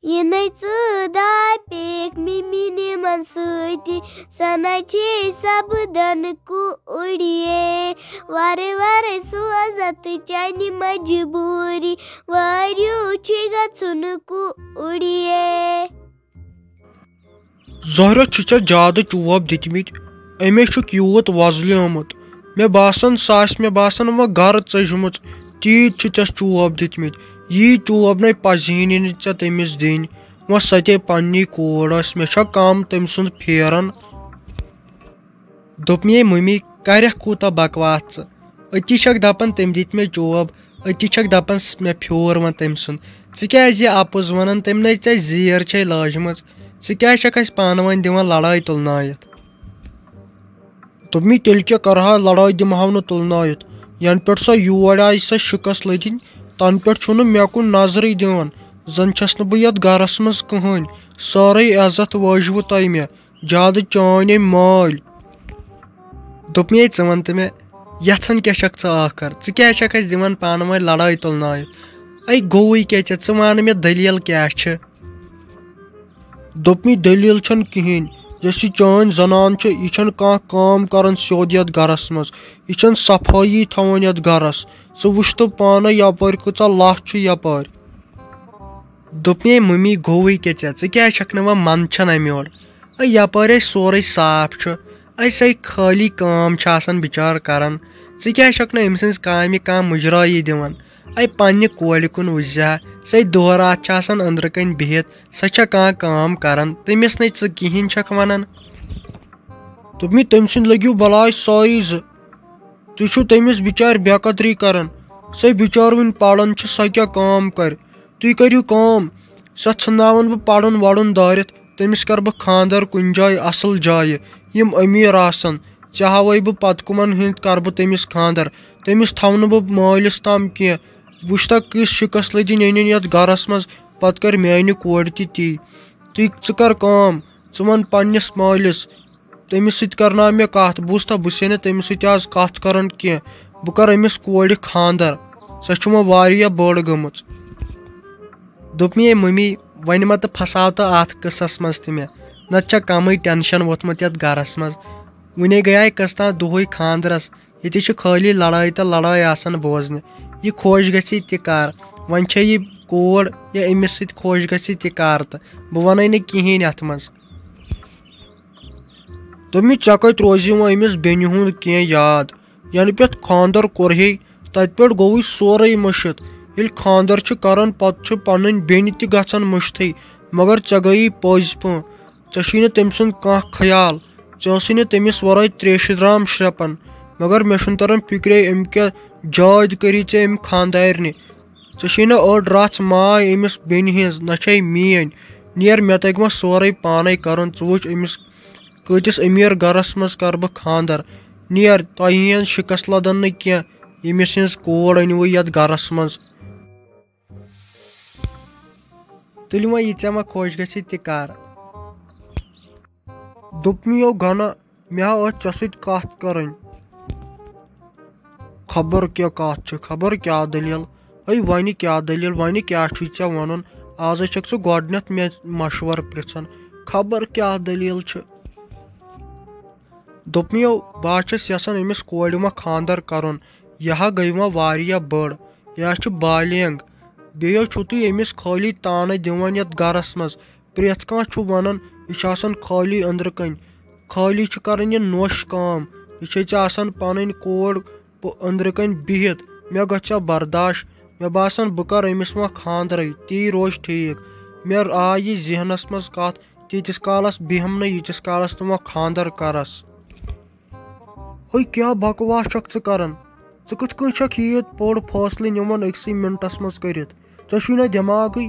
Yine da pek mimini mansudi sana chi sabdan ku udiye vare vare suazat chani majburi varyu chiga ku udiye. Zahra chicha jada chuvab ditmit ame shuk yut wazliamut me basan sas me basan ma gar chajmut tit chichas chuvab ditmit yi chuvab nay pazinin cha temis din wa sate panni koras me cha kam temsun pheran dopme mummy karya kuta bakwas ati shak dapan tem ditme chuvab ati shak dapan me phyor wan temsun tsikyazi apuz wanan temnai cha zir chai lajmut ژٕ پانہٕ ؤنۍ دِوان لڑٲے تُلنٲیِتھ دوٚپمے تیٚلہِ کیٛاہ کرٕہا لڑٲے دِمہو نہٕ تُلنٲیِتھ ینہٕ پٮ۪ٹھ سۄ یور آیہِ سۄ شِکس لٔدٕنۍ تنہٕ پٮ۪ٹھ چھُنہٕ مےٚ کُن نظرٕے دِوان زن چھس نہٕ بہٕ یتھ گرس منٛز کٕہٕنۍ سٲرٕے عزت وٲجوٕ تۄہہِ مےٚ زیادٕ چٲنۍ أمۍ مٲلۍ دوٚپمے ژٕ ون تہٕ مےٚ یژھان کیٛاہ چھکھ ژٕ ٲخر ژٕ کیٛازِ چھکھ اسہِ دِوان پانہٕ ؤنۍ لڑٲے تُلنٲیِتھ اے گوٚوٕے کیٛاہ ژےٚ ژٕ ون مےٚ دٔلیٖل کیٛاہ چھِ دوٚپمے دٔلیٖل چھنہٕ کِہیٖنۍ یۄس یہِ چٲنۍ زنان چھِ یہِ چھنہٕ کانٛہہ کٲم کران سیوٚد یتھ گرس منٛز یہِ چھنہٕ صفٲیی تھاوان یتھ گرس ژٕ وٕچھ تہٕ پانے یپٲرۍ کۭژاہ لژھ چھِ یپٲرۍ دوٚپمے مٔمی گوٚوٕے کیٛاہ ژےٚ کیٛازِ چھکھ نہٕ وۄنۍ منٛدچھان امہِ یورٕ اے یپٲرۍ اسہِ سورُے صاف چھُ اسے خٲلی کٲم چھِ آسان بِچار کران ژٕ کیٛازِ چھکھ نہٕ أمۍ سٕنٛزِ کامہِ کانٛہہ مُجرٲیی دِوان اے پننہِ کورِ کُن وٕچھزِ ہا سۄ دۄہ راتھ چھِ آسان أنٛدرٕ کَنۍ بِہِتھ سۄ چھےٚ کانٛہہ کٲم کران تٔمِس نَے ژٕ کِہینۍ چھکھ ونان دوٚپمے تٔمۍ سٕنٛدۍ لٔگِو بلاے سٲری زٕ تُہۍ چھِو تٔمِس بِچارِ بے قدری کران سۄ بِچٲر وُنہِ پران چھِ سۄ کیٛاہ کٲم کرِ تُہۍ کٔرِو کٲم سۄ ژھٕنناون بہٕ پرُن وڑُن دٲرِتھ تٔمِس کرٕ بہٕ خانٛدر کُنہِ جایہِ اصل جایہِ یِم أمیٖر آسن ژےٚ بہٕ پتہٕ کُمن ہٕنٛدۍ کرٕ بہٕ تٔمِس خانٛدر تٔمِس تھاوٕ نہٕ بہٕ مٲلِس تام کینٛہہ وٕچھتا کِژھ شِکس لٔدِنۍ أنِنۍ یتھ گرس منٛز پتہٕ کر میانہِ کورِ تہِ تی ژٕ کر کٲم ژٕ ون پننِس مٲلِس تٔمِس سۭتۍ کرناو مےٚ کتھ بہٕ وٕچھٕ تا بہٕ چھُسے نہٕ تٔمِس سۭتۍ آز کتھ کران کینٛہہ بہٕ کرٕ أمِس کورِ خانٛدر سۄ چھِ وۄنۍ واریاہ بٔڑ گٔمٕژ دوٚپمے مٔمی وۄنۍ ما تہٕ پھساو تہٕ اتھ قٕصس منٛز تہِ مےٚ نتہٕ چھےٚ کمٕے ٹٮ۪نشن ووٚتھمُت یتھ گرس منٛز وُنے گٔیے قٕسطا دۄہٕے خانٛدرس ییٚتہِ چھِ خٲلی لڑٲے تہٕ لڑٲے آسان بوزنہِ یہِ خۄش گژھِ تہِ کر وۄنۍ چھےٚ یہِ کوٗر یا أمِس سۭتۍ خۄش گژھِ تہِ کر تہٕ بہٕ ونَے نہٕ کِہینۍ اتھ منٛز دوٚپمے ژےٚ کتہِ روزی وۄنۍ أمِس بیٚنہِ ہُنٛد کینٛہہ یاد ینہٕ پٮ۪ٹھ خانٛدر کوٚرہے تتہِ پٮ۪ٹھ گوٚوُے سورُے مٔشِتھ ییٚلہِ خانٛدر چھِ کران پتہٕ چھِ پنٕنۍ بیٚنہِ تہِ گژھان مٔشتھٕے مگر ژےٚ گٔیی پٔزۍ پٲٹھۍ ژےٚ چھُے نہٕ تٔمۍ سُنٛد کانٛہہ خیال ژےٚ ٲسٕے نہٕ تٔمِس ورٲے تریشہِ درام شرٛپان مگر مےٚ چھُنہٕ تران فِکرے أمۍ کیٛاہ جٲدۍ کٔری ژےٚ أمۍ خانٛدارنہِ ژےٚ چھے نہٕ أڑ رژھ ماے أمِس بیٚنہِ ہِنٛز نہ چھے میٲنۍ نیر مےٚ تگہِ وۄنۍ سورُے پانے کرُن ژٕ وٕچھ أمِس کۭتِس أمیٖر گرس منٛز کرٕ بہٕ خانٛدر نیر تۄہہِ ہِنٛز شِکس لدن نہٕ کینٛہہ ییٚمِس ہِنٛز کوٗر أنوٕ یتھ گرس منٛز تُلہِ وۄنۍ یہِ ژےٚ وۄنۍ خۄش گژھِ تہِ کر دوٚپمِیو گنا مےٚ ہا ٲس ژےٚ سۭتۍ کتھ کرٕنۍ خبر کیٛاہ کتھ چھِ خبر کیٛاہ دٔلیٖل ہے وۄنہِ کیٛاہ دٔلیٖل وۄنہِ کیٛاہ چھُے ژےٚ ونُن آزے چھکھ ژٕ گۄڈٕنیتھ مےٚ مشور پرژھان خبر کیٛاہ دٔلیٖل چھِ دوٚپمِیو بہٕ حظ چھس یژھان أمِس کورِ وۄنۍ خانٛدر کرُن یہِ ہا گٔے وۄنۍ واریاہ بٔڑ یہِ حظ چھِ بالینگ بیٚیہِ حظ چھُو تُہۍ أمِس خٲلی تانہٕ دِوان یتھ گرس منٛز پرٛٮ۪تھ کانٛہہ چھُ ونان یہِ چھِ آسان خٲلی أنٛدرٕ کَنۍ خٲلی چھِ کران یہِ نوٚش کٲم یہِ چھے ژےٚ آسان پنٕنۍ کورِ أنٛدرٕ کَنۍ بِہِتھ مےٚ گژھِ ہا برداش مےٚ باسان بہٕ کرٕ أمِس وۄنۍ خانٛدرٕے تی روزِ ٹھیٖک مےٚ آے یہِ ذہنس منٛز کتھ تیٖتِس کالس بیہم نہٕ ییٖتِس کالس نہٕ وۄنۍ خانٛدر کرس ہے کیٛاہ بکواس چھکھ ژٕ کران ژٕ کِتھ کٔنۍ چھکھ ییٖژ بوٚڑ فٲصلہٕ نِوان أکسٕے منٹس منٛز کٔرِتھ ژےٚ چھُے نہ دٮ۪ماغٕے